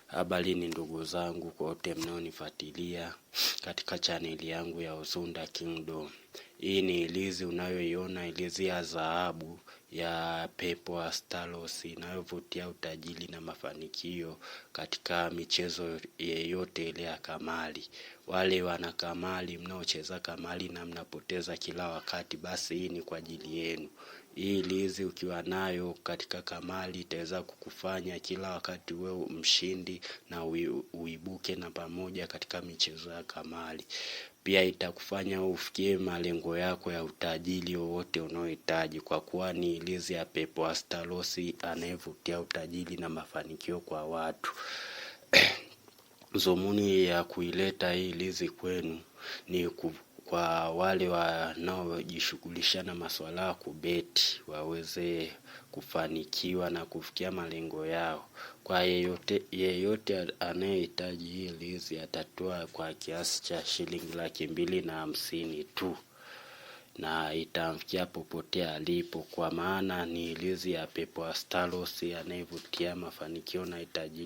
Habari ni ndugu zangu kote mnaonifuatilia katika chaneli yangu ya Uzunda Kingdom. Hii ni ilizi unayoiona, ilizi ya dhahabu ya Pepo Astalos inayovutia utajiri na mafanikio katika michezo yeyote ile ya kamari. Wale wana kamari mnaocheza kamari na mnapoteza kila wakati, basi hii ni kwa ajili yenu. Hii ilizi ukiwa nayo katika kamari itaweza kukufanya kila wakati wewe mshindi na uibuke na pamoja katika michezo ya kamari. Pia itakufanya ufikie malengo yako ya utajiri wowote unaohitaji, kwa kuwa ni ilizi ya Pepo Astalos anayevutia utajiri na mafanikio kwa watu. Dhumuni ya kuileta hii ilizi kwenu ni kwa wale wanaojishughulisha na masuala ya kubeti waweze kufanikiwa na kufikia malengo yao. Kwa yeyote anayehitaji hii ilizi atatoa kwa kiasi cha shilingi 250,000 tu, na itamfikia popote alipo, kwa maana ni ilizi ya Pepo Astalos anayevutia mafanikio na utajiri.